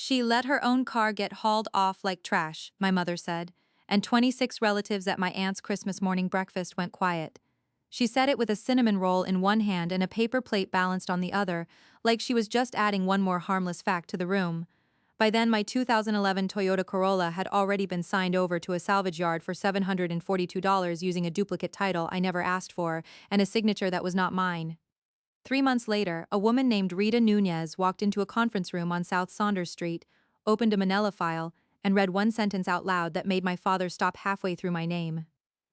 She let her own car get hauled off like trash, my mother said, and 26 relatives at my aunt's Christmas morning breakfast went quiet. She said it with a cinnamon roll in one hand and a paper plate balanced on the other, like she was just adding one more harmless fact to the room. By then, my 2011 Toyota Corolla had already been signed over to a salvage yard for $742 using a duplicate title I never asked for and a signature that was not mine. 3 months later, a woman named Rita Nunez walked into a conference room on South Saunders Street, opened a manila file, and read one sentence out loud that made my father stop halfway through my name.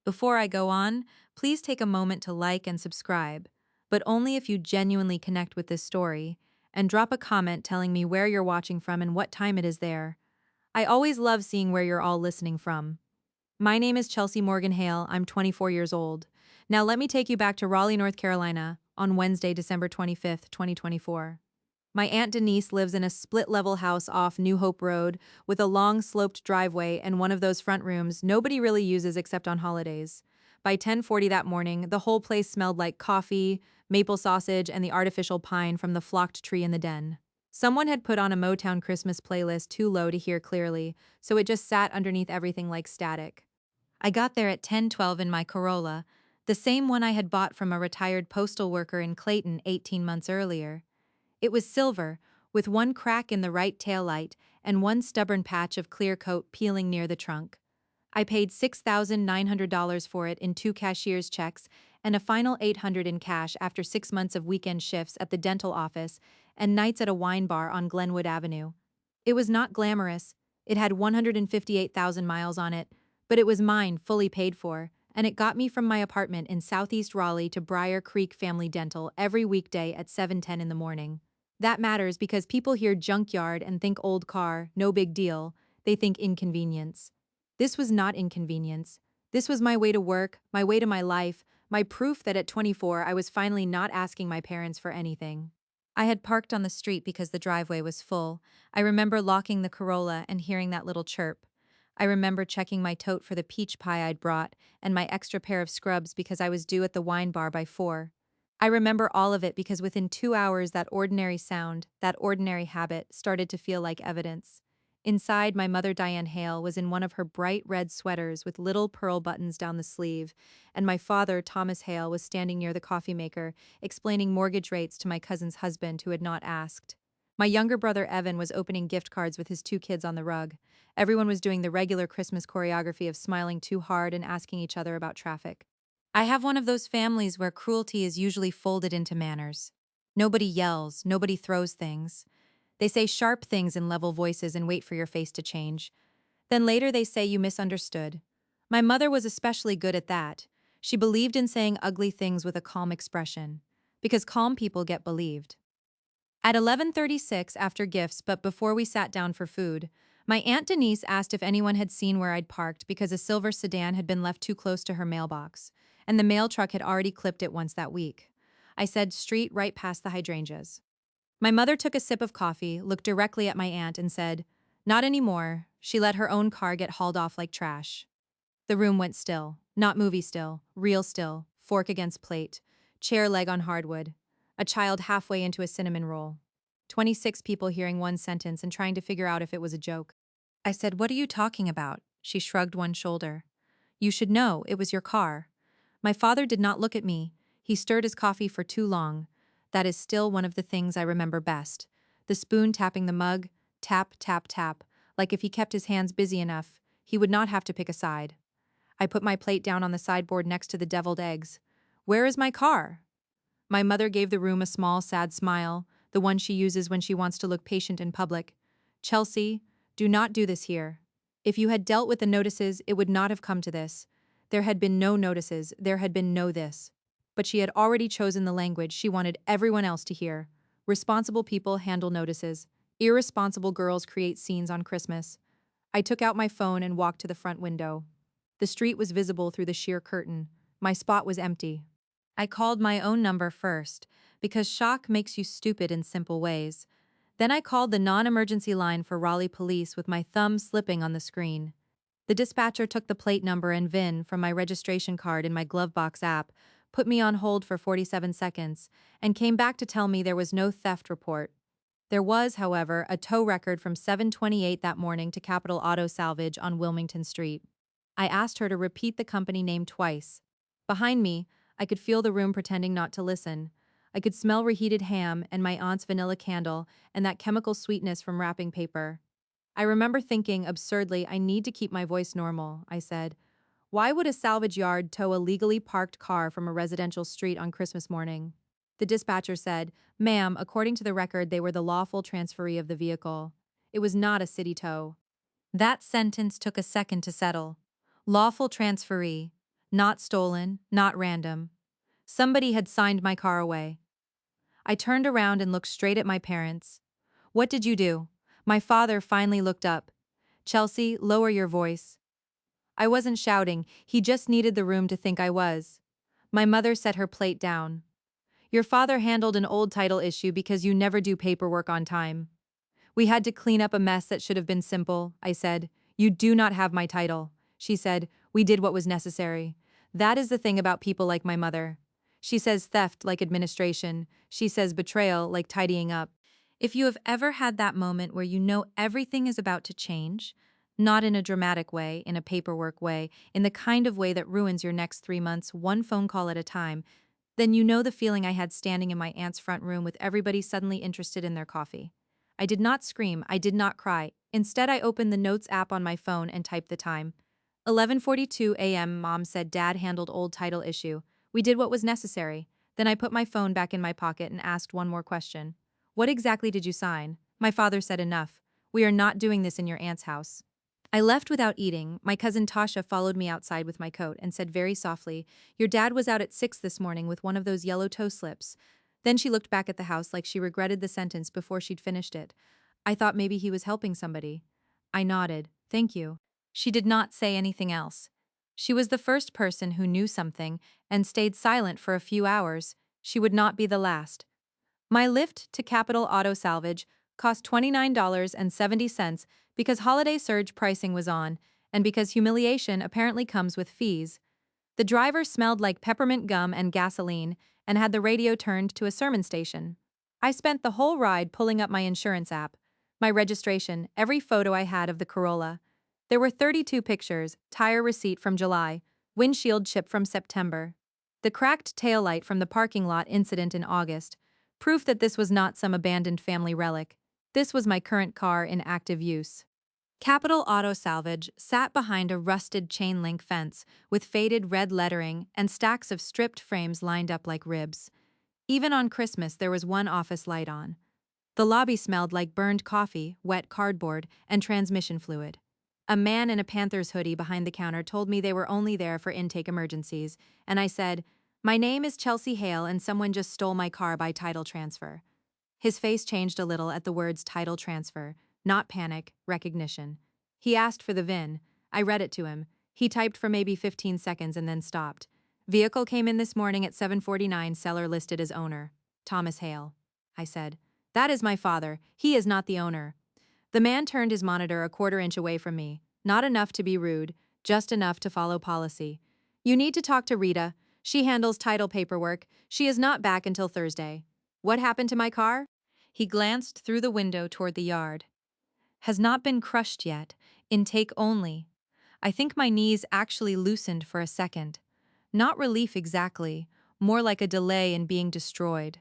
Before I go on, please take a moment to like and subscribe, but only if you genuinely connect with this story, and drop a comment telling me where you're watching from and what time it is there. I always love seeing where you're all listening from. My name is Chelsea Morgan Hale. I'm 24 years old. Now let me take you back to Raleigh, North Carolina, on Wednesday, December 25th, 2024. My Aunt Denise lives in a split-level house off New Hope Road with a long sloped driveway and one of those front rooms nobody really uses except on holidays. By 10:40 that morning, the whole place smelled like coffee, maple sausage, and the artificial pine from the flocked tree in the den. Someone had put on a Motown Christmas playlist too low to hear clearly, so it just sat underneath everything like static. I got there at 10:12 in my Corolla, the same one I had bought from a retired postal worker in Clayton 18 months earlier. It was silver, with one crack in the right taillight and one stubborn patch of clear coat peeling near the trunk. I paid $6,900 for it in two cashier's checks and a final $800 in cash after 6 months of weekend shifts at the dental office and nights at a wine bar on Glenwood Avenue. It was not glamorous. It had 158,000 miles on it, but it was mine, fully paid for, and it got me from my apartment in Southeast Raleigh to Briar Creek Family Dental every weekday at 7:10 in the morning. That matters because people hear junkyard and think old car, no big deal. They think inconvenience. This was not inconvenience. This was my way to work, my way to my life, my proof that at 24 I was finally not asking my parents for anything. I had parked on the street because the driveway was full. I remember locking the Corolla and hearing that little chirp. I remember checking my tote for the peach pie I'd brought and my extra pair of scrubs because I was due at the wine bar by 4. I remember all of it because within 2 hours that ordinary sound, that ordinary habit, started to feel like evidence. Inside, my mother Diane Hale was in one of her bright red sweaters with little pearl buttons down the sleeve, and my father, Thomas Hale, was standing near the coffee maker, explaining mortgage rates to my cousin's husband who had not asked. My younger brother Evan was opening gift cards with his two kids on the rug. Everyone was doing the regular Christmas choreography of smiling too hard and asking each other about traffic. I have one of those families where cruelty is usually folded into manners. Nobody yells, nobody throws things. They say sharp things in level voices and wait for your face to change. Then later they say you misunderstood. My mother was especially good at that. She believed in saying ugly things with a calm expression, because calm people get believed. At 11:36 after gifts but before we sat down for food, my Aunt Denise asked if anyone had seen where I'd parked because a silver sedan had been left too close to her mailbox, and the mail truck had already clipped it once that week. I said street right past the hydrangeas. My mother took a sip of coffee, looked directly at my aunt and said, "Not anymore." She let her own car get hauled off like trash. The room went still. Not movie still, real still, fork against plate, chair leg on hardwood, a child halfway into a cinnamon roll. 26 people hearing one sentence and trying to figure out if it was a joke. I said, "What are you talking about?" She shrugged one shoulder. "You should know, it was your car." My father did not look at me. He stirred his coffee for too long. That is still one of the things I remember best. The spoon tapping the mug, tap, tap, tap, like if he kept his hands busy enough, he would not have to pick a side. I put my plate down on the sideboard next to the deviled eggs. "Where is my car?" My mother gave the room a small, sad smile, the one she uses when she wants to look patient in public. "Chelsea, do not do this here. If you had dealt with the notices, it would not have come to this. There had been no notices, there had been no this." But she had already chosen the language she wanted everyone else to hear. Responsible people handle notices. Irresponsible girls create scenes on Christmas. I took out my phone and walked to the front window. The street was visible through the sheer curtain. My spot was empty. I called my own number first, because shock makes you stupid in simple ways. Then I called the non-emergency line for Raleigh police with my thumb slipping on the screen. The dispatcher took the plate number and VIN from my registration card in my Glovebox app, put me on hold for 47 seconds, and came back to tell me there was no theft report. There was, however, a tow record from 7:28 that morning to Capital Auto Salvage on Wilmington Street. I asked her to repeat the company name twice. Behind me, I could feel the room pretending not to listen. I could smell reheated ham and my aunt's vanilla candle and that chemical sweetness from wrapping paper. I remember thinking, absurdly, I need to keep my voice normal, I said. Why would a salvage yard tow a legally parked car from a residential street on Christmas morning? The dispatcher said, Ma'am, according to the record, they were the lawful transferee of the vehicle. It was not a city tow. That sentence took a second to settle. Lawful transferee. Not stolen, not random. Somebody had signed my car away. I turned around and looked straight at my parents. What did you do? My father finally looked up. Chelsea, lower your voice. I wasn't shouting, he just needed the room to think I was. My mother set her plate down. Your father handled an old title issue because you never do paperwork on time. We had to clean up a mess that should have been simple, I said. You do not have my title. She said, we did what was necessary. That is the thing about people like my mother. She says theft like administration. She says betrayal like tidying up. If you have ever had that moment where you know everything is about to change, not in a dramatic way, in a paperwork way, in the kind of way that ruins your next 3 months, one phone call at a time, then you know the feeling I had standing in my aunt's front room with everybody suddenly interested in their coffee. I did not scream, I did not cry. Instead, I opened the Notes app on my phone and typed the time. 11:42 a.m. Mom said Dad handled old title issue. We did what was necessary. Then I put my phone back in my pocket and asked one more question. What exactly did you sign? My father said enough. We are not doing this in your aunt's house. I left without eating. My cousin Tasha followed me outside with my coat and said very softly, your dad was out at 6 this morning with one of those yellow toe slips. Then she looked back at the house like she regretted the sentence before she'd finished it. I thought maybe he was helping somebody. I nodded. Thank you. She did not say anything else. She was the first person who knew something and stayed silent for a few hours. She would not be the last. My lift to Capital Auto Salvage cost $29.70 because holiday surge pricing was on, and because humiliation apparently comes with fees. The driver smelled like peppermint gum and gasoline and had the radio turned to a sermon station. I spent the whole ride pulling up my insurance app, my registration, every photo I had of the Corolla. There were 32 pictures, tire receipt from July, windshield chip from September, the cracked taillight from the parking lot incident in August, proof that this was not some abandoned family relic. This was my current car in active use. Capital Auto Salvage sat behind a rusted chain-link fence with faded red lettering and stacks of stripped frames lined up like ribs. Even on Christmas, there was one office light on. The lobby smelled like burned coffee, wet cardboard, and transmission fluid. A man in a Panthers hoodie behind the counter told me they were only there for intake emergencies, and I said, my name is Chelsea Hale and someone just stole my car by title transfer. His face changed a little at the words title transfer, not panic, recognition. He asked for the VIN. I read it to him. He typed for maybe 15 seconds and then stopped. Vehicle came in this morning at 7:49, seller listed as owner. Thomas Hale. I said, that is my father. He is not the owner. The man turned his monitor a quarter-inch away from me. Not enough to be rude, just enough to follow policy. You need to talk to Rita. She handles title paperwork. She is not back until Thursday. What happened to my car? He glanced through the window toward the yard. Has not been crushed yet. Intake only. I think my knees actually loosened for a second. Not relief exactly, more like a delay in being destroyed.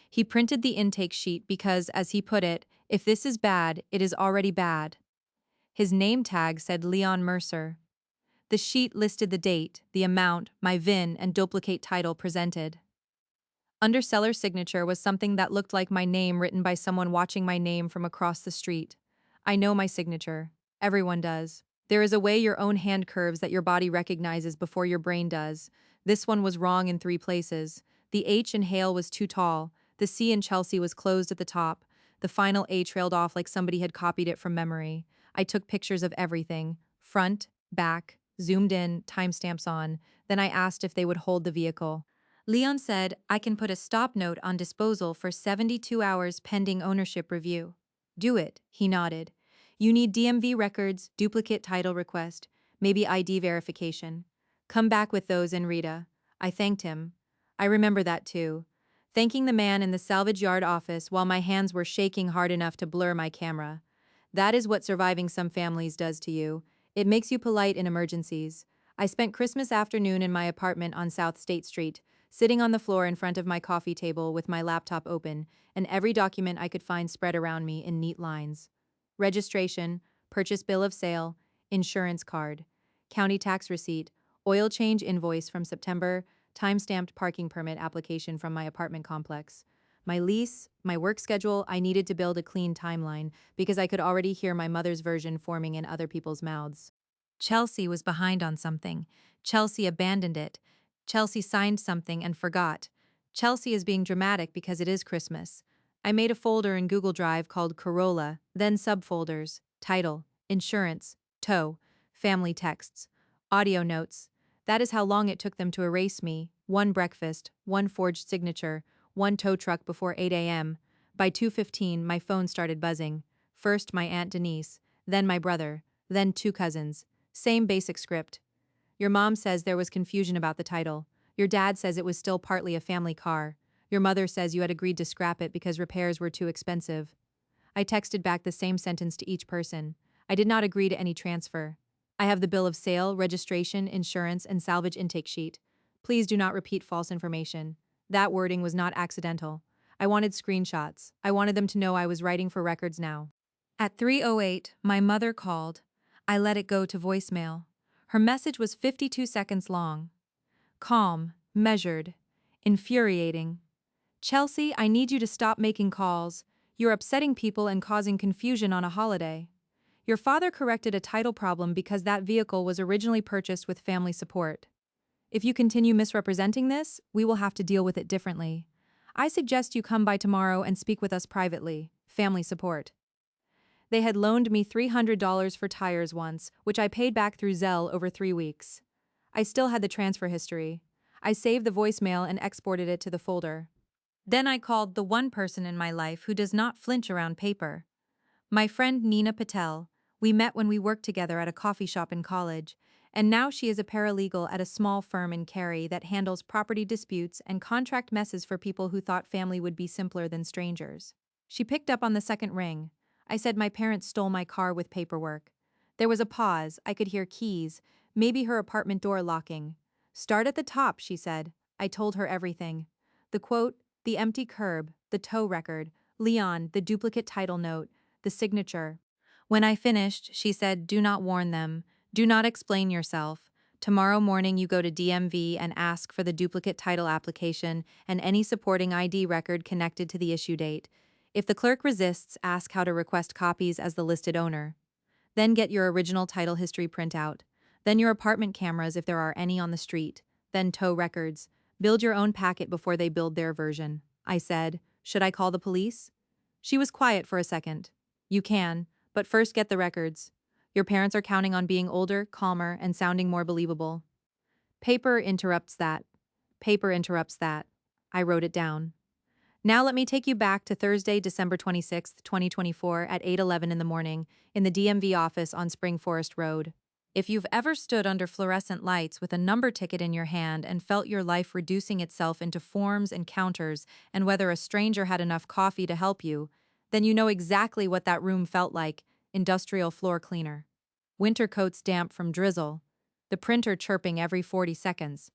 He printed the intake sheet because, as he put it, if this is bad, it is already bad. His name tag said Leon Mercer. The sheet listed the date, the amount, my VIN, and duplicate title presented. Under seller's signature was something that looked like my name written by someone watching my name from across the street. I know my signature. Everyone does. There is a way your own hand curves that your body recognizes before your brain does. This one was wrong in 3 places. The H in Hale was too tall. The C in Chelsea was closed at the top. The final A trailed off like somebody had copied it from memory. I took pictures of everything. Front, back, zoomed in, timestamps on. Then I asked if they would hold the vehicle. Leon said, I can put a stop note on disposal for 72 hours pending ownership review. Do it, he nodded. You need DMV records, duplicate title request, maybe ID verification. Come back with those and Rita. I thanked him. I remember that too. thanking the man in the salvage yard office while my hands were shaking hard enough to blur my camera. That is what surviving some families does to you. It makes you polite in emergencies. I spent Christmas afternoon in my apartment on South State Street, sitting on the floor in front of my coffee table with my laptop open, and every document I could find spread around me in neat lines. Registration, purchase bill of sale, insurance card, county tax receipt, oil change invoice from September, time-stamped parking permit application from my apartment complex. My lease, my work schedule, I needed to build a clean timeline because I could already hear my mother's version forming in other people's mouths. Chelsea was behind on something. Chelsea abandoned it. Chelsea signed something and forgot. Chelsea is being dramatic because it is Christmas. I made a folder in Google Drive called Corolla, then subfolders, title, insurance, tow, family texts, audio notes. That is how long it took them to erase me. One breakfast, one forged signature, one tow truck before 8 a.m. By 2:15, my phone started buzzing. First my Aunt Denise, then my brother, then two cousins. Same basic script. Your mom says there was confusion about the title. Your dad says it was still partly a family car. Your mother says you had agreed to scrap it because repairs were too expensive. I texted back the same sentence to each person. I did not agree to any transfer. I have the bill of sale, registration, insurance, and salvage intake sheet. Please do not repeat false information. That wording was not accidental. I wanted screenshots. I wanted them to know I was writing for records now. At 3:08, my mother called. I let it go to voicemail. Her message was 52 seconds long. Calm, measured, infuriating. Chelsea, I need you to stop making calls. You're upsetting people and causing confusion on a holiday. Your father corrected a title problem because that vehicle was originally purchased with family support. If you continue misrepresenting this, we will have to deal with it differently. I suggest you come by tomorrow and speak with us privately. Family support. They had loaned me $300 for tires once, which I paid back through Zelle over 3 weeks. I still had the transfer history. I saved the voicemail and exported it to the folder. Then I called the one person in my life who does not flinch around paper. My friend Nina Patel. We met when we worked together at a coffee shop in college, and now she is a paralegal at a small firm in Cary that handles property disputes and contract messes for people who thought family would be simpler than strangers. She picked up on the second ring. I said my parents stole my car with paperwork. There was a pause. I could hear keys, maybe her apartment door locking. Start at the top, she said. I told her everything. The quote, the empty curb, the tow record, Leon, the duplicate title note, the signature. When I finished, she said, do not warn them. Do not explain yourself. Tomorrow morning you go to DMV and ask for the duplicate title application and any supporting ID record connected to the issue date. If the clerk resists, ask how to request copies as the listed owner. Then get your original title history printout. Then your apartment cameras if there are any on the street. Then tow records. Build your own packet before they build their version. I said, should I call the police? She was quiet for a second. You can, but first get the records. Your parents are counting on being older, calmer, and sounding more believable. Paper interrupts that. Paper interrupts that. I wrote it down. Now let me take you back to Thursday, December 26, 2024 at 8:11 in the morning in the DMV office on Spring Forest Road. If you've ever stood under fluorescent lights with a number ticket in your hand and felt your life reducing itself into forms and counters and whether a stranger had enough coffee to help you, then you know exactly what that room felt like, industrial floor cleaner. Winter coats damp from drizzle. The printer chirping every 40 seconds.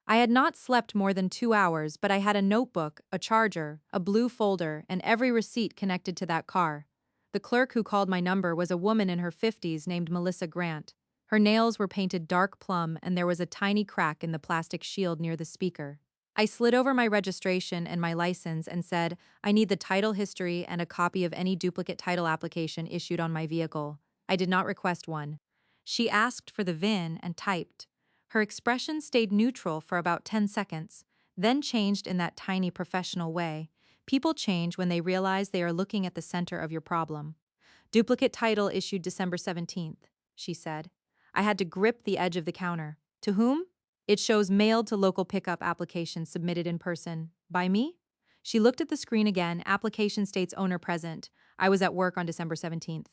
I had not slept more than 2 hours, but I had a notebook, a charger, a blue folder, and every receipt connected to that car. The clerk who called my number was a woman in her 50s named Melissa Grant. Her nails were painted dark plum and there was a tiny crack in the plastic shield near the speaker. I slid over my registration and my license and said, I need the title history and a copy of any duplicate title application issued on my vehicle. I did not request one. She asked for the VIN and typed. Her expression stayed neutral for about 10 seconds, then changed in that tiny professional way. People change when they realize they are looking at the center of your problem. Duplicate title issued December 17th, she said. I had to grip the edge of the counter. To whom? It shows mailed to local pickup application submitted in person. By me? She looked at the screen again. Application states owner present. I was at work on December 17th.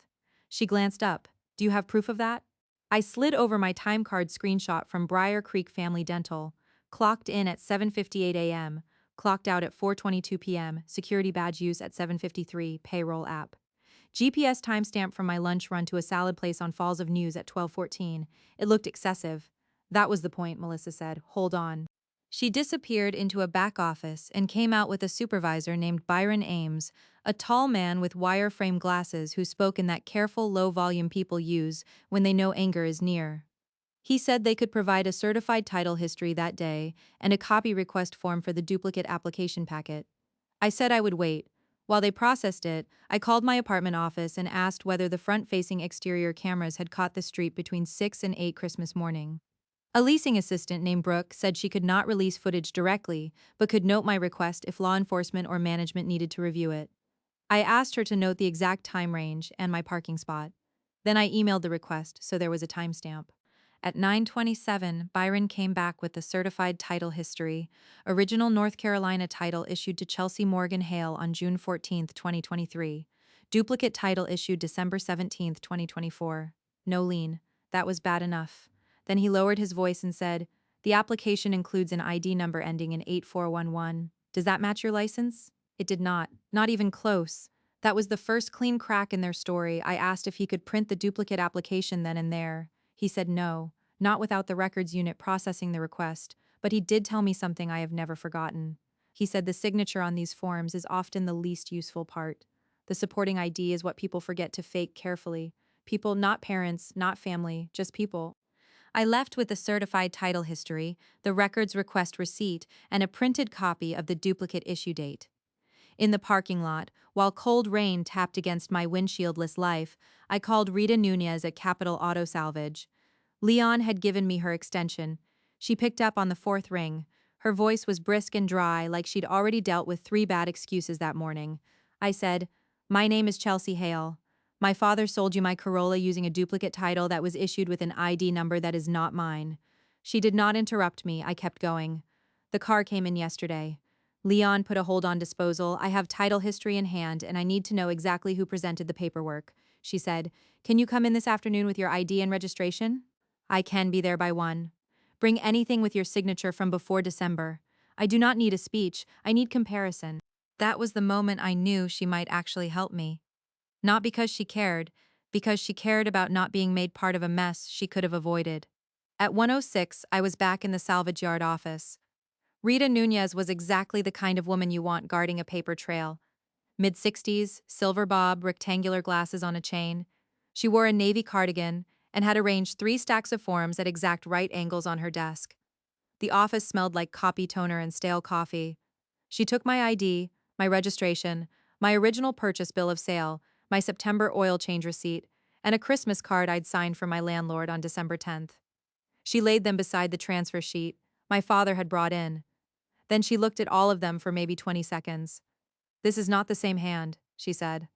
She glanced up. Do you have proof of that? I slid over my time card screenshot from Briar Creek Family Dental. Clocked in at 7:58 a.m. Clocked out at 4:22 p.m., security badge use at 7:53, payroll app. GPS timestamp from my lunch run to a salad place on Falls of News at 12:14. It looked excessive. That was the point, Melissa said. Hold on. She disappeared into a back office and came out with a supervisor named Byron Ames, a tall man with wire-frame glasses who spoke in that careful, low-volume people use when they know anger is near. He said they could provide a certified title history that day and a copy request form for the duplicate application packet. I said I would wait. While they processed it, I called my apartment office and asked whether the front-facing exterior cameras had caught the street between 6 and 8 Christmas morning. A leasing assistant named Brooke said she could not release footage directly, but could note my request if law enforcement or management needed to review it. I asked her to note the exact time range and my parking spot. Then I emailed the request, so there was a timestamp. At 9:27, Byron came back with the certified title history, original North Carolina title issued to Chelsea Morgan Hale on June 14, 2023. Duplicate title issued December 17, 2024. No lien. That was bad enough. Then he lowered his voice and said, "The application includes an ID number ending in 8411. Does that match your license?" It did not. Not even close. That was the first clean crack in their story. I asked if he could print the duplicate application then and there. He said no, not without the records unit processing the request, but he did tell me something I have never forgotten. He said the signature on these forms is often the least useful part. The supporting ID is what people forget to fake carefully. People, not parents, not family, just people. I left with the certified title history, the records request receipt, and a printed copy of the duplicate issue date. In the parking lot, while cold rain tapped against my windshieldless life, I called Rita Nunez at Capital Auto Salvage. Leon had given me her extension. She picked up on the fourth ring. Her voice was brisk and dry, like she'd already dealt with 3 bad excuses that morning. I said, "My name is Chelsea Hale. My father sold you my Corolla using a duplicate title that was issued with an ID number that is not mine." She did not interrupt me. I kept going. "The car came in yesterday. Leon put a hold on disposal. I have title history in hand, and I need to know exactly who presented the paperwork." She said, "Can you come in this afternoon with your ID and registration?" "I can be there by 1. Bring anything with your signature from before December. I do not need a speech, I need comparison." That was the moment I knew she might actually help me. Not because she cared about not being made part of a mess she could have avoided. At 1:06, I was back in the salvage yard office. Rita Nunez was exactly the kind of woman you want guarding a paper trail. Mid-60s, silver bob, rectangular glasses on a chain. She wore a navy cardigan and had arranged 3 stacks of forms at exact right angles on her desk. The office smelled like copy toner and stale coffee. She took my ID, my registration, my original purchase bill of sale, my September oil change receipt, and a Christmas card I'd signed for my landlord on December 10th. She laid them beside the transfer sheet my father had brought in. Then she looked at all of them for maybe 20 seconds. "This is not the same hand," she said.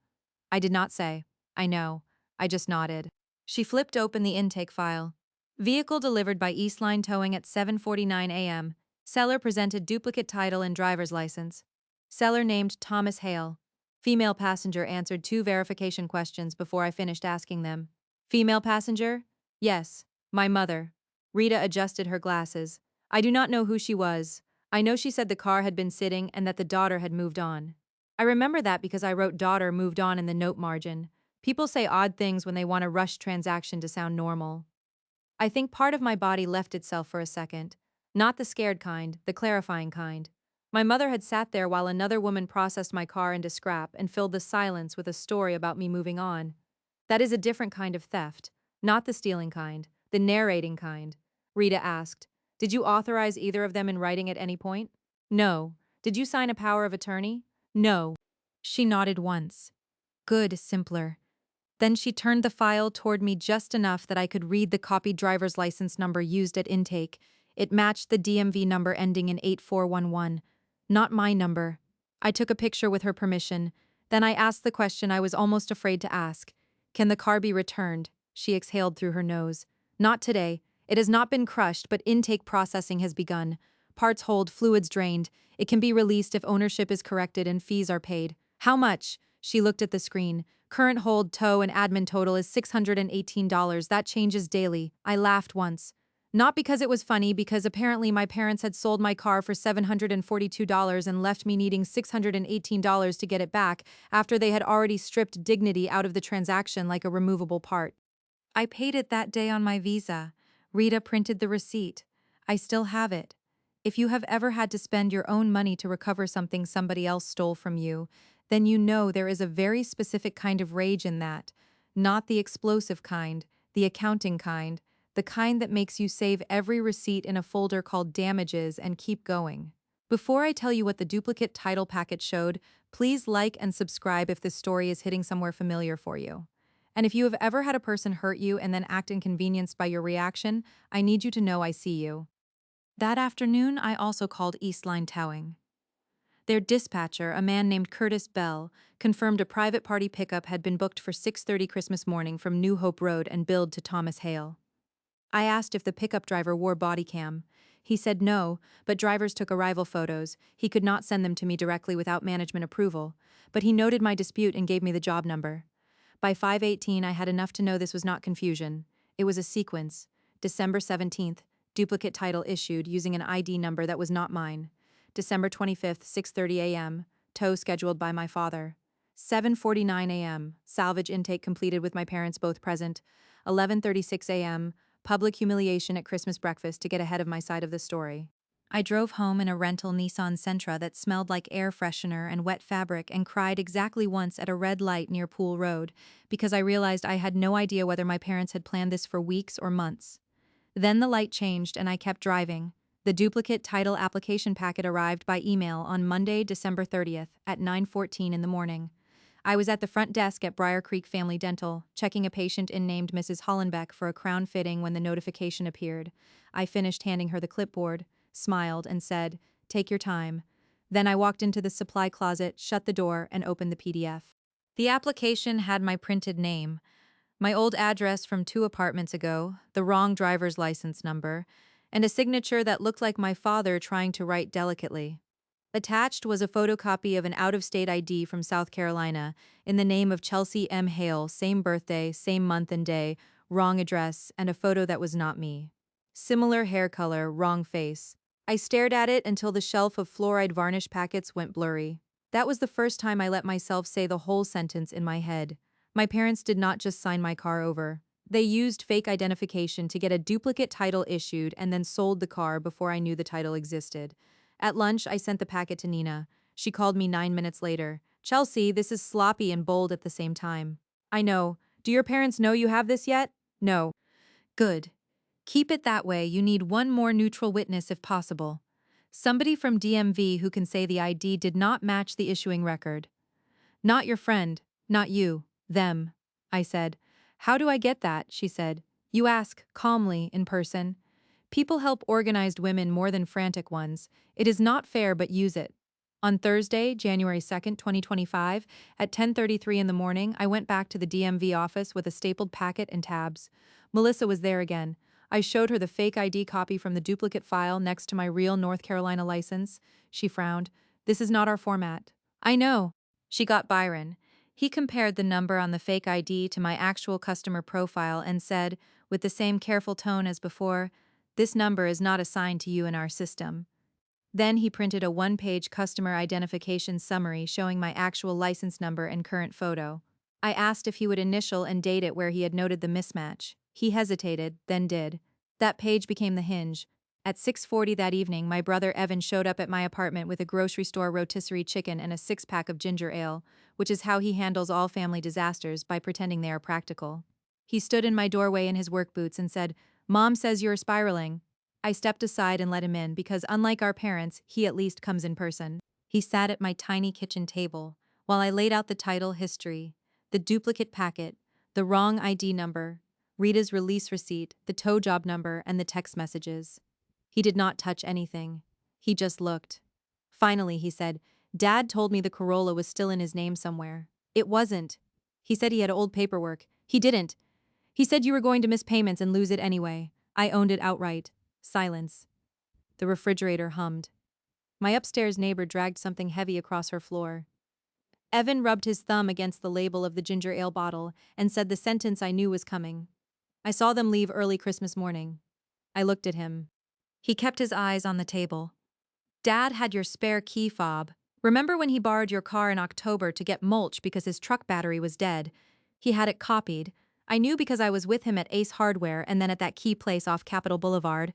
I did not say, "I know." I just nodded. She flipped open the intake file. Vehicle delivered by Eastline Towing at 7:49 a.m. Seller presented duplicate title and driver's license. Seller named Thomas Hale. Female passenger answered 2 verification questions before I finished asking them. "Female passenger?" "Yes, my mother." Rita adjusted her glasses. "I do not know who she was. I know she said the car had been sitting and that the daughter had moved on. I remember that because I wrote daughter moved on in the note margin. People say odd things when they want a rushed transaction to sound normal." I think part of my body left itself for a second. Not the scared kind, the clarifying kind. My mother had sat there while another woman processed my car into scrap and filled the silence with a story about me moving on. That is a different kind of theft. Not the stealing kind, the narrating kind. Rita asked, "Did you authorize either of them in writing at any point?" "No." "Did you sign a power of attorney?" "No." She nodded once. Good, simpler. Then she turned the file toward me just enough that I could read the copied driver's license number used at intake. It matched the DMV number ending in 8411. Not my number. I took a picture with her permission. Then I asked the question I was almost afraid to ask. "Can the car be returned?" She exhaled through her nose. "Not today. It has not been crushed, but intake processing has begun. Parts hold, fluids drained. It can be released if ownership is corrected and fees are paid." "How much?" She looked at the screen. "Current hold, tow, and admin total is $618. That changes daily." I laughed once. Not because it was funny, because apparently my parents had sold my car for $742 and left me needing $618 to get it back after they had already stripped dignity out of the transaction like a removable part. I paid it that day on my Visa. Rita printed the receipt. I still have it. If you have ever had to spend your own money to recover something somebody else stole from you, then you know there is a very specific kind of rage in that. Not the explosive kind, the accounting kind, the kind that makes you save every receipt in a folder called damages and keep going. Before I tell you what the duplicate title packet showed, please like and subscribe if this story is hitting somewhere familiar for you. And if you have ever had a person hurt you and then act inconvenienced by your reaction, I need you to know I see you. That afternoon, I also called Eastline Towing. Their dispatcher, a man named Curtis Bell, confirmed a private party pickup had been booked for 6:30 Christmas morning from New Hope Road and billed to Thomas Hale. I asked if the pickup driver wore body cam. He said no, but drivers took arrival photos. He could not send them to me directly without management approval, but he noted my dispute and gave me the job number. By 5:18, I had enough to know this was not confusion. It was a sequence. December 17th, duplicate title issued using an ID number that was not mine. December 25th, 6:30 a.m., tow scheduled by my father. 7:49 a.m., salvage intake completed with my parents both present. 11:36 a.m., public humiliation at Christmas breakfast to get ahead of my side of the story. I drove home in a rental Nissan Sentra that smelled like air freshener and wet fabric and cried exactly once at a red light near Pool Road because I realized I had no idea whether my parents had planned this for weeks or months. Then the light changed and I kept driving. The duplicate title application packet arrived by email on Monday, December 30th at 9:14 in the morning. I was at the front desk at Briar Creek Family Dental, checking a patient in named Mrs. Hollenbeck for a crown fitting when the notification appeared. I finished handing her the clipboard, smiled, and said, "Take your time." Then I walked into the supply closet, shut the door, and opened the PDF. The application had my printed name, my old address from 2 apartments ago, the wrong driver's license number, and a signature that looked like my father trying to write delicately. Attached was a photocopy of an out-of-state ID from South Carolina in the name of Chelsea M. Hale, same birthday, same month and day, wrong address, and a photo that was not me. Similar hair color, wrong face. I stared at it until the shelf of fluoride varnish packets went blurry. That was the first time I let myself say the whole sentence in my head. My parents did not just sign my car over. They used fake identification to get a duplicate title issued and then sold the car before I knew the title existed. At lunch, I sent the packet to Nina. She called me 9 minutes later. "Chelsea, this is sloppy and bold at the same time." "I know. Do your parents know you have this yet?" "No." "Good. Keep it that way. You need one more neutral witness if possible. Somebody from DMV who can say the ID did not match the issuing record." "Not your friend. Not you. Them." I said. "How do I get that?" she said. "You ask, calmly, in person. People help organized women more than frantic ones. It is not fair, but use it." On Thursday, January 2nd, 2025, at 10:33 in the morning, I went back to the DMV office with a stapled packet and tabs. Melissa was there again. I showed her the fake ID copy from the duplicate file next to my real North Carolina license. She frowned. "This is not our format." "I know." She got Byron. He compared the number on the fake ID to my actual customer profile and said, with the same careful tone as before, "This number is not assigned to you in our system." Then he printed a one-page customer identification summary showing my actual license number and current photo. I asked if he would initial and date it where he had noted the mismatch. He hesitated, then did. That page became the hinge. At 6:40 that evening, my brother Evan showed up at my apartment with a grocery store rotisserie chicken and a six-pack of ginger ale, which is how he handles all family disasters, by pretending they are practical. He stood in my doorway in his work boots and said, "Mom says you're spiraling." I stepped aside and let him in because, unlike our parents, he at least comes in person. He sat at my tiny kitchen table while I laid out the title history, the duplicate packet, the wrong ID number, Rita's release receipt, the tow job number, and the text messages. He did not touch anything. He just looked. Finally, he said, "Dad told me the Corolla was still in his name somewhere." "It wasn't." He said he had old paperwork. "He didn't. He said you were going to miss payments and lose it anyway." I owned it outright. Silence. The refrigerator hummed. My upstairs neighbor dragged something heavy across her floor. Evan rubbed his thumb against the label of the ginger ale bottle and said the sentence I knew was coming. I saw them leave early Christmas morning. I looked at him. He kept his eyes on the table. Dad had your spare key fob. Remember when he borrowed your car in October to get mulch because his truck battery was dead? He had it copied. I knew because I was with him at Ace Hardware and then at that key place off Capitol Boulevard.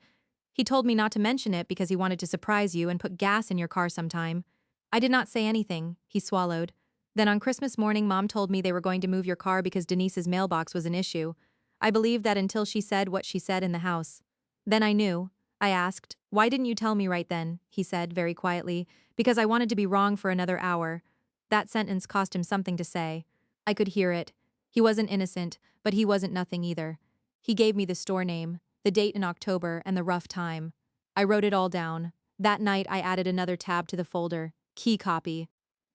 He told me not to mention it because he wanted to surprise you and put gas in your car sometime. I did not say anything, he swallowed. Then on Christmas morning, Mom told me they were going to move your car because Denise's mailbox was an issue. I believed that until she said what she said in the house. Then I knew. I asked, "Why didn't you tell me right then?" he said, very quietly. "Because I wanted to be wrong for another hour." That sentence cost him something to say. I could hear it. He wasn't innocent, but he wasn't nothing either. He gave me the store name, the date in October, and the rough time. I wrote it all down. That night I added another tab to the folder, key copy.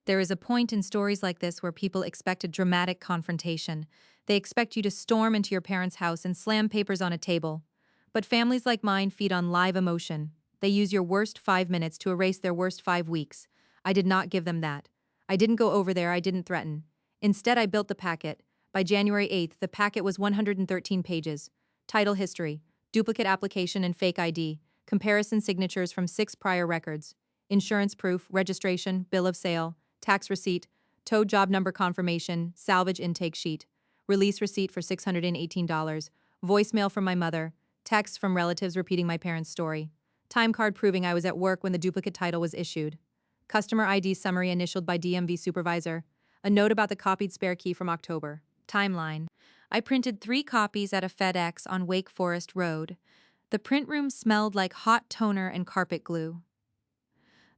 There is a point in stories like this where people expect a dramatic confrontation. They expect you to storm into your parents' house and slam papers on a table. But families like mine feed on live emotion. They use your worst 5 minutes to erase their worst 5 weeks. I did not give them that. I didn't go over there, I didn't threaten. Instead, I built the packet. By January 8th, the packet was 113 pages. Title history, duplicate application and fake ID, comparison signatures from 6 prior records, insurance proof, registration, bill of sale, tax receipt, tow job number confirmation, salvage intake sheet, release receipt for $618, voicemail from my mother, text from relatives repeating my parents' story, time card proving I was at work when the duplicate title was issued, customer ID summary initialed by DMV supervisor, a note about the copied spare key from October. Timeline. I printed 3 copies at a FedEx on Wake Forest Road. The print room smelled like hot toner and carpet glue.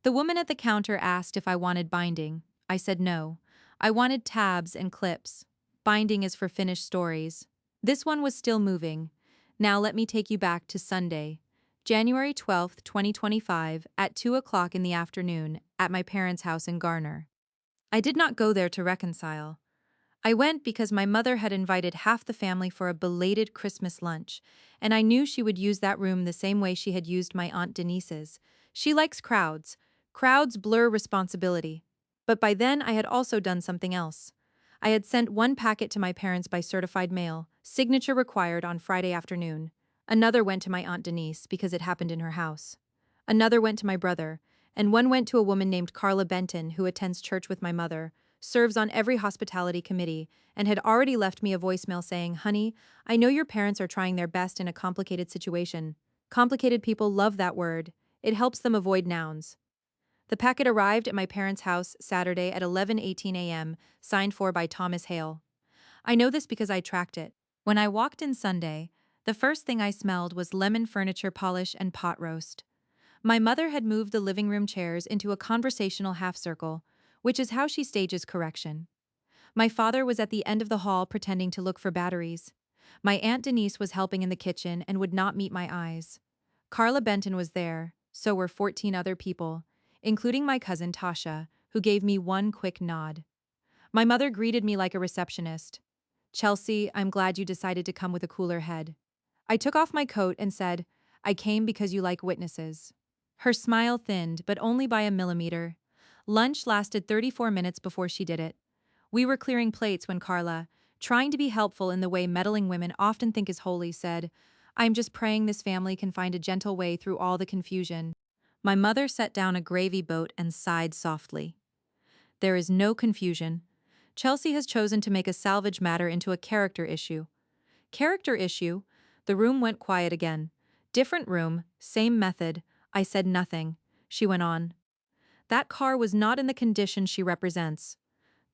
The woman at the counter asked if I wanted binding. I said no. I wanted tabs and clips. Binding is for finished stories. This one was still moving. Now let me take you back to Sunday, January 12th, 2025, at 2 o'clock in the afternoon, at my parents' house in Garner. I did not go there to reconcile. I went because my mother had invited half the family for a belated Christmas lunch, and I knew she would use that room the same way she had used my Aunt Denise's. She likes crowds. Crowds blur responsibility. But by then I had also done something else. I had sent 1 packet to my parents by certified mail, signature required on Friday afternoon. Another went to my Aunt Denise because it happened in her house. Another went to my brother, and one went to a woman named Carla Benton who attends church with my mother, serves on every hospitality committee, and had already left me a voicemail saying, "Honey, I know your parents are trying their best in a complicated situation. Complicated people love that word. It helps them avoid nouns." The packet arrived at my parents' house Saturday at 11:18 a.m., signed for by Thomas Hale. I know this because I tracked it. When I walked in Sunday, the first thing I smelled was lemon furniture polish and pot roast. My mother had moved the living room chairs into a conversational half-circle, which is how she stages correction. My father was at the end of the hall pretending to look for batteries. My Aunt Denise was helping in the kitchen and would not meet my eyes. Carla Benton was there, so were 14 other people, including my cousin Tasha, who gave me one quick nod. My mother greeted me like a receptionist. "Chelsea, I'm glad you decided to come with a cooler head." I took off my coat and said, "I came because you like witnesses." Her smile thinned, but only by a millimeter. Lunch lasted 34 minutes before she did it. We were clearing plates when Carla, trying to be helpful in the way meddling women often think is holy, said, "I'm just praying this family can find a gentle way through all the confusion." My mother set down a gravy boat and sighed softly. There is no confusion. Chelsea has chosen to make a salvage matter into a character issue. Character issue? The room went quiet again. Different room, same method. I said nothing. She went on. That car was not in the condition she represents.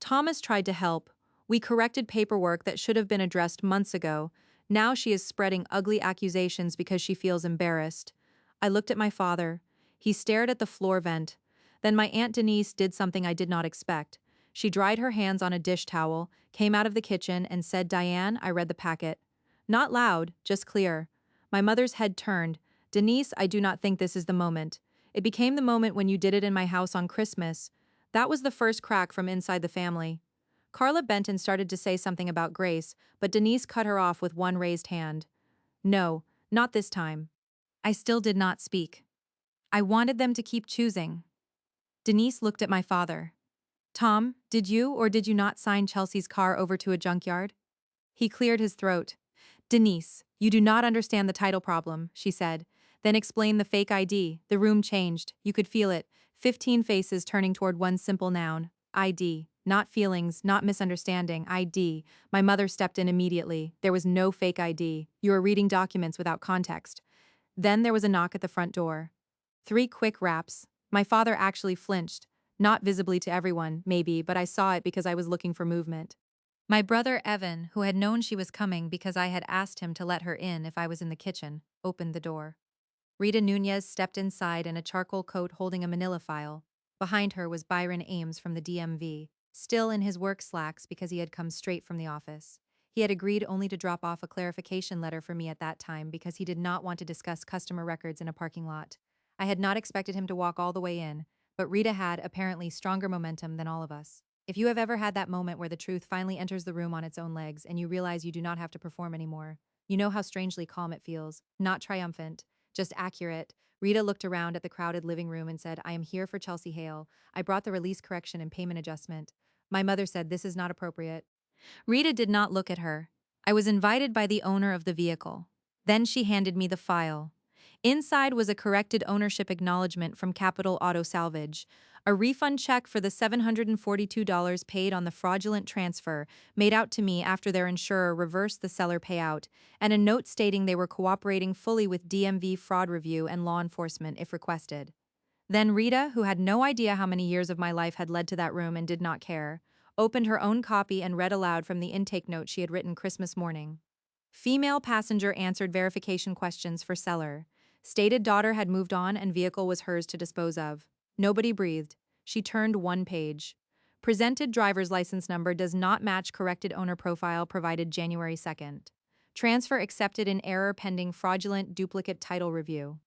Thomas tried to help. We corrected paperwork that should have been addressed months ago. Now she is spreading ugly accusations because she feels embarrassed. I looked at my father. He stared at the floor vent. Then my Aunt Denise did something I did not expect. She dried her hands on a dish towel, came out of the kitchen, and said, "Diane, I read the packet." Not loud, just clear. My mother's head turned. "Denise, I do not think this is the moment. It became the moment when you did it in my house on Christmas." That was the first crack from inside the family. Carla Benton started to say something about Grace, but Denise cut her off with one raised hand. "No, not this time." I still did not speak. I wanted them to keep choosing. Denise looked at my father. "Tom, did you or did you not sign Chelsea's car over to a junkyard?" He cleared his throat. Denise, you do not understand the title problem, she said. Then explain the fake ID. The room changed. You could feel it. 15 faces turning toward one simple noun. ID. Not feelings, not misunderstanding. ID. My mother stepped in immediately. There was no fake ID. You were reading documents without context. Then there was a knock at the front door. 3 quick raps. My father actually flinched. Not visibly to everyone, maybe, but I saw it because I was looking for movement. My brother Evan, who had known she was coming because I had asked him to let her in if I was in the kitchen, opened the door. Rita Nunez stepped inside in a charcoal coat holding a manila file. Behind her was Byron Ames from the DMV, still in his work slacks because he had come straight from the office. He had agreed only to drop off a clarification letter for me at that time because he did not want to discuss customer records in a parking lot. I had not expected him to walk all the way in, but Rita had apparently stronger momentum than all of us. If you have ever had that moment where the truth finally enters the room on its own legs and you realize you do not have to perform anymore, you know how strangely calm it feels, not triumphant, just accurate. Rita looked around at the crowded living room and said, I am here for Chelsea Hale. I brought the release correction and payment adjustment. My mother said this is not appropriate. Rita did not look at her. I was invited by the owner of the vehicle. Then she handed me the file. Inside was a corrected ownership acknowledgement from Capital Auto Salvage, a refund check for the $742 paid on the fraudulent transfer made out to me after their insurer reversed the seller payout, and a note stating they were cooperating fully with DMV fraud review and law enforcement if requested. Then Rita, who had no idea how many years of my life had led to that room and did not care, opened her own copy and read aloud from the intake note she had written Christmas morning. Female passenger answered verification questions for seller. Stated daughter had moved on and vehicle was hers to dispose of. Nobody breathed. She turned one page. Presented driver's license number does not match corrected owner profile provided January 2nd. Transfer accepted in error pending fraudulent duplicate title review.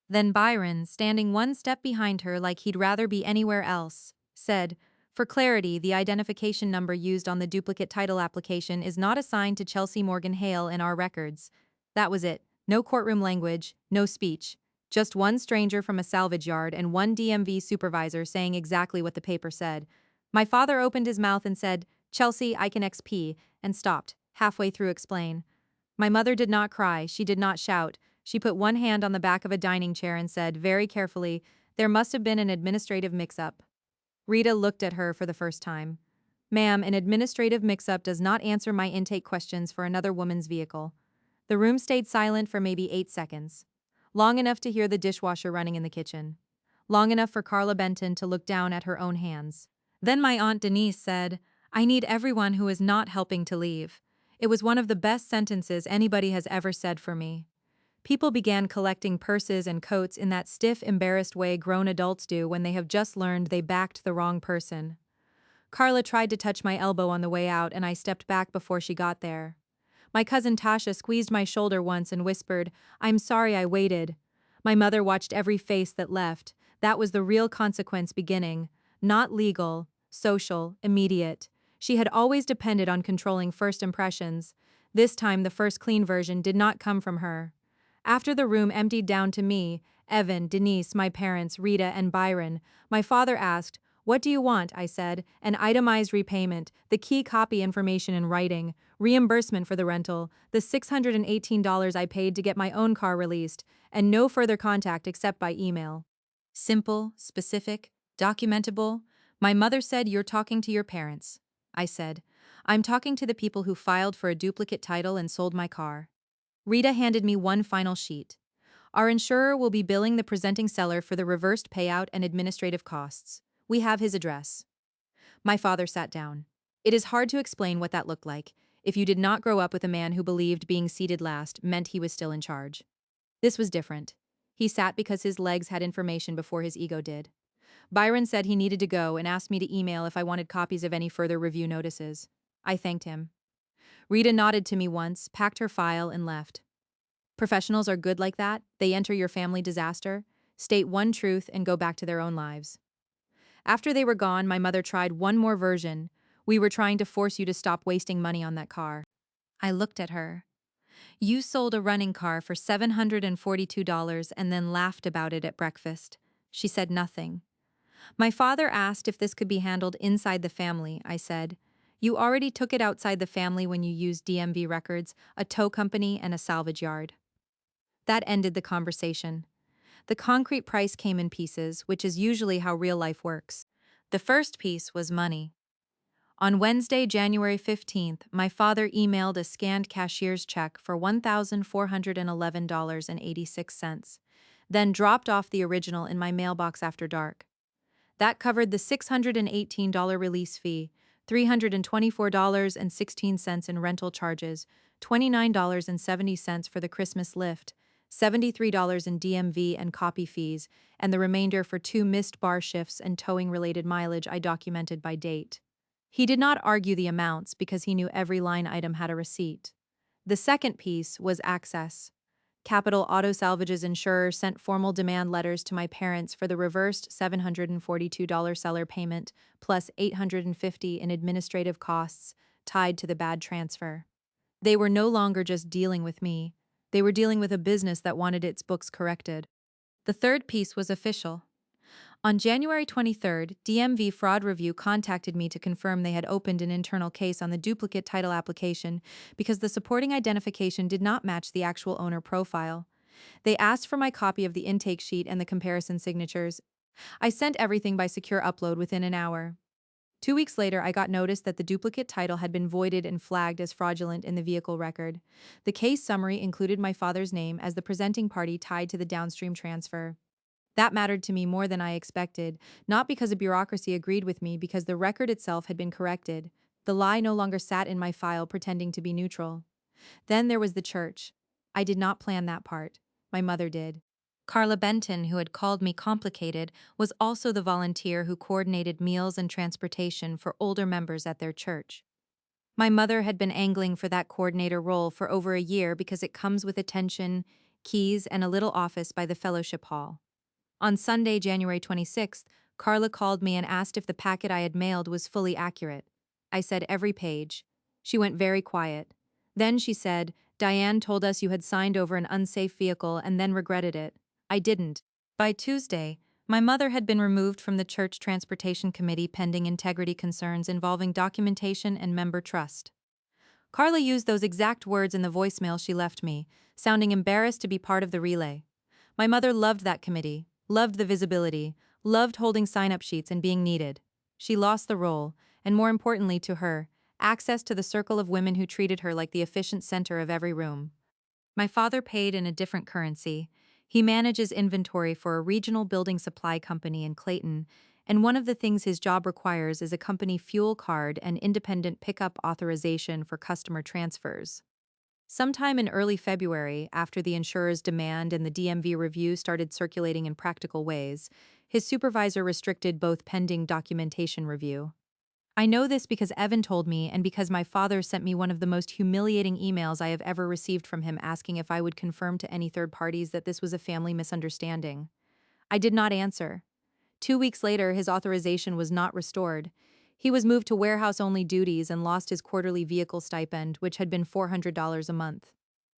Then Byron, standing one step behind her like he'd rather be anywhere else, said, for clarity, the identification number used on the duplicate title application is not assigned to Chelsea Morgan Hale in our records. That was it. No courtroom language, no speech. Just one stranger from a salvage yard and one DMV supervisor saying exactly what the paper said. My father opened his mouth and said, Chelsea, I can XP, and stopped, halfway through explain. My mother did not cry, she did not shout. She put one hand on the back of a dining chair and said, very carefully, there must have been an administrative mix-up. Rita looked at her for the first time. Ma'am, an administrative mix-up does not answer my intake questions for another woman's vehicle. The room stayed silent for maybe 8 seconds. Long enough to hear the dishwasher running in the kitchen. Long enough for Carla Benton to look down at her own hands. Then my Aunt Denise said, I need everyone who is not helping to leave. It was one of the best sentences anybody has ever said for me. People began collecting purses and coats in that stiff, embarrassed way grown adults do when they have just learned they backed the wrong person. Carla tried to touch my elbow on the way out and I stepped back before she got there. My cousin Tasha squeezed my shoulder once and whispered, I'm sorry I waited. My mother watched every face that left. That was the real consequence beginning. Not legal, social, immediate. She had always depended on controlling first impressions. This time the first clean version did not come from her. After the room emptied down to me, Evan, Denise, my parents, Rita, and Byron, my father asked, what do you want? I said, an itemized repayment, the key copy information in writing, reimbursement for the rental, the $618 I paid to get my own car released, and no further contact except by email. Simple, specific, documentable. My mother said, you're talking to your parents. I said, I'm talking to the people who filed for a duplicate title and sold my car. Rita handed me one final sheet. Our insurer will be billing the presenting seller for the reversed payout and administrative costs. We have his address. My father sat down. It is hard to explain what that looked like if you did not grow up with a man who believed being seated last meant he was still in charge. This was different. He sat because his legs had information before his ego did. Byron said he needed to go and asked me to email if I wanted copies of any further review notices. I thanked him. Rita nodded to me once, packed her file, and left. Professionals are good like that. They enter your family disaster, state one truth, and go back to their own lives. After they were gone, my mother tried one more version. We were trying to force you to stop wasting money on that car. I looked at her. You sold a running car for $742 and then laughed about it at breakfast. She said nothing. My father asked if this could be handled inside the family, I said. You already took it outside the family when you used DMV records, a tow company, and a salvage yard. That ended the conversation. The concrete price came in pieces, which is usually how real life works. The first piece was money. On Wednesday, January 15th, my father emailed a scanned cashier's check for $1,411.86, then dropped off the original in my mailbox after dark. That covered the $618 release fee, $324.16 in rental charges, $29.70 for the Christmas lift, $73 in DMV and copy fees, and the remainder for 2 missed bar shifts and towing-related mileage I documented by date. He did not argue the amounts because he knew every line item had a receipt. The second piece was access. Capital Auto Salvage's insurer sent formal demand letters to my parents for the reversed $742 seller payment plus $850 in administrative costs tied to the bad transfer. They were no longer just dealing with me. They were dealing with a business that wanted its books corrected. The third piece was official. On January 23rd, DMV Fraud Review contacted me to confirm they had opened an internal case on the duplicate title application because the supporting identification did not match the actual owner profile. They asked for my copy of the intake sheet and the comparison signatures. I sent everything by secure upload within an hour. 2 weeks later, I got notice that the duplicate title had been voided and flagged as fraudulent in the vehicle record. The case summary included my father's name as the presenting party tied to the downstream transfer. That mattered to me more than I expected, not because a bureaucracy agreed with me, because the record itself had been corrected. The lie no longer sat in my file pretending to be neutral. Then there was the church. I did not plan that part. My mother did. Carla Benton, who had called me complicated, was also the volunteer who coordinated meals and transportation for older members at their church. My mother had been angling for that coordinator role for over a year because it comes with attention, keys, and a little office by the fellowship hall. On Sunday, January 26th, Carla called me and asked if the packet I had mailed was fully accurate. I said every page. She went very quiet. Then she said, "Diane told us you had signed over an unsafe vehicle and then regretted it." I didn't. By Tuesday, my mother had been removed from the church transportation committee pending integrity concerns involving documentation and member trust. Carla used those exact words in the voicemail she left me, sounding embarrassed to be part of the relay. My mother loved that committee. Loved the visibility, loved holding sign-up sheets and being needed. She lost the role, and more importantly to her, access to the circle of women who treated her like the efficient center of every room. My father paid in a different currency. He manages inventory for a regional building supply company in Clayton, and one of the things his job requires is a company fuel card and independent pickup authorization for customer transfers. Sometime in early February, after the insurer's demand and the DMV review started circulating in practical ways, his supervisor restricted both pending documentation review. I know this because Evan told me and because my father sent me one of the most humiliating emails I have ever received from him asking if I would confirm to any third parties that this was a family misunderstanding. I did not answer. 2 weeks later, his authorization was not restored. He was moved to warehouse-only duties and lost his quarterly vehicle stipend, which had been $400 a month.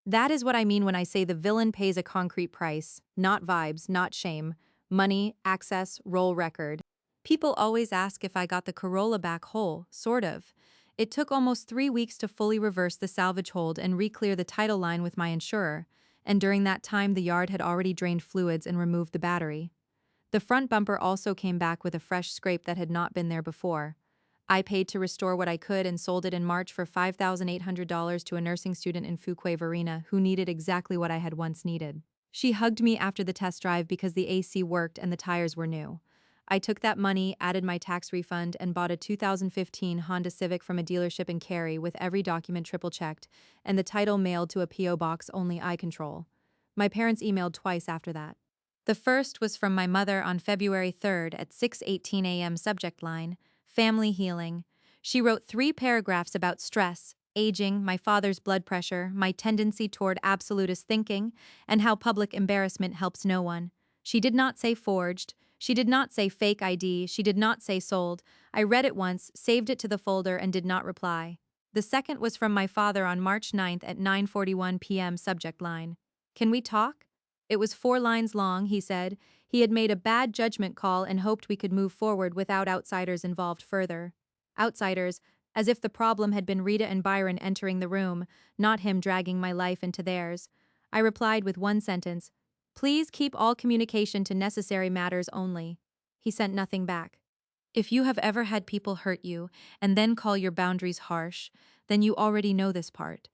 That is what I mean when I say the villain pays a concrete price, not vibes, not shame, money, access, roll record. People always ask if I got the Corolla back whole, sort of. It took almost 3 weeks to fully reverse the salvage hold and re-clear the title line with my insurer, and during that time the yard had already drained fluids and removed the battery. The front bumper also came back with a fresh scrape that had not been there before. I paid to restore what I could and sold it in March for $5,800 to a nursing student in Fuquay-Varina who needed exactly what I had once needed. She hugged me after the test drive because the AC worked and the tires were new. I took that money, added my tax refund, and bought a 2015 Honda Civic from a dealership in Cary with every document triple-checked and the title mailed to a P.O. box only I control. My parents emailed twice after that. The first was from my mother on February 3rd at 6:18 a.m. subject line, Family Healing. She wrote 3 paragraphs about stress, aging, my father's blood pressure, my tendency toward absolutist thinking, and how public embarrassment helps no one. She did not say forged. She did not say fake ID. She did not say sold. I read it once, saved it to the folder, and did not reply. The second was from my father on March 9th at 9:41 p.m. subject line. Can we talk? It was 4 lines long, he said. He had made a bad judgment call and hoped we could move forward without outsiders involved further. Outsiders, as if the problem had been Rita and Byron entering the room, not him dragging my life into theirs. I replied with one sentence, "Please keep all communication to necessary matters only." He sent nothing back. If you have ever had people hurt you and then call your boundaries harsh, then you already know this part.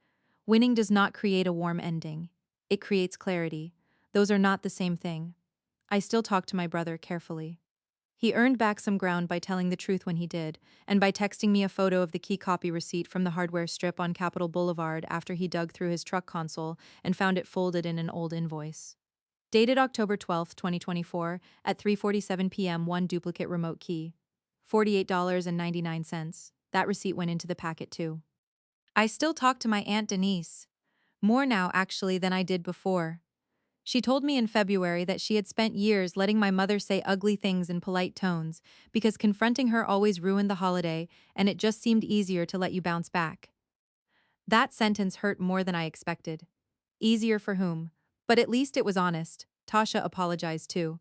Winning does not create a warm ending. It creates clarity. Those are not the same thing. I still talk to my brother carefully. He earned back some ground by telling the truth when he did, and by texting me a photo of the key copy receipt from the hardware strip on Capitol Boulevard after he dug through his truck console and found it folded in an old invoice. Dated October 12, 2024, at 3:47 p.m. One duplicate remote key. $48.99. That receipt went into the packet too. I still talk to my Aunt Denise. More now, actually, than I did before. She told me in February that she had spent years letting my mother say ugly things in polite tones because confronting her always ruined the holiday and it just seemed easier to let you bounce back. That sentence hurt more than I expected. Easier for whom? But at least it was honest. Tasha apologized too.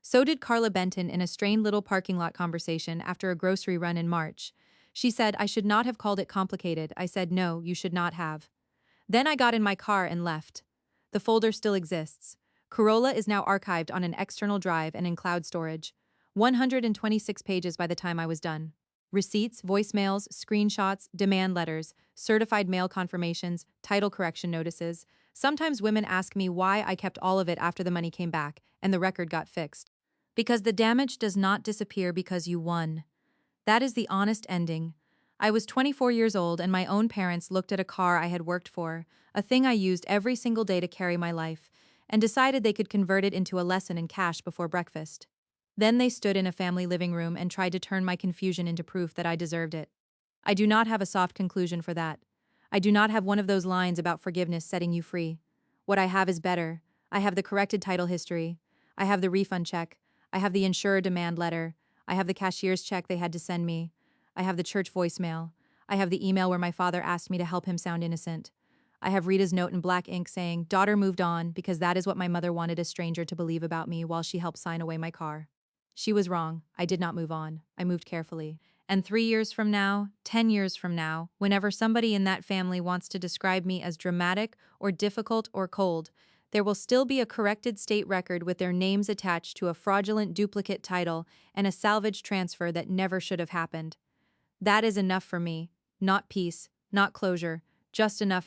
So did Carla Benton in a strained little parking lot conversation after a grocery run in March. She said I should not have called it complicated. I said no, you should not have. Then I got in my car and left. The folder still exists. Corolla is now archived on an external drive and in cloud storage. 126 pages by the time I was done. Receipts, voicemails, screenshots, demand letters, certified mail confirmations, title correction notices. Sometimes women ask me why I kept all of it after the money came back and the record got fixed. Because the damage does not disappear because you won. That is the honest ending. I was 24 years old and my own parents looked at a car I had worked for, a thing I used every single day to carry my life, and decided they could convert it into a lesson in cash before breakfast. Then they stood in a family living room and tried to turn my confusion into proof that I deserved it. I do not have a soft conclusion for that. I do not have one of those lines about forgiveness setting you free. What I have is better. I have the corrected title history. I have the refund check. I have the insurer demand letter. I have the cashier's check they had to send me. I have the church voicemail. I have the email where my father asked me to help him sound innocent. I have Rita's note in black ink saying, "Daughter moved on," because that is what my mother wanted a stranger to believe about me while she helped sign away my car. She was wrong. I did not move on. I moved carefully. And 3 years from now, 10 years from now, whenever somebody in that family wants to describe me as dramatic or difficult or cold, there will still be a corrected state record with their names attached to a fraudulent duplicate title and a salvage transfer that never should have happened. That is enough for me. Not peace, not closure, just enough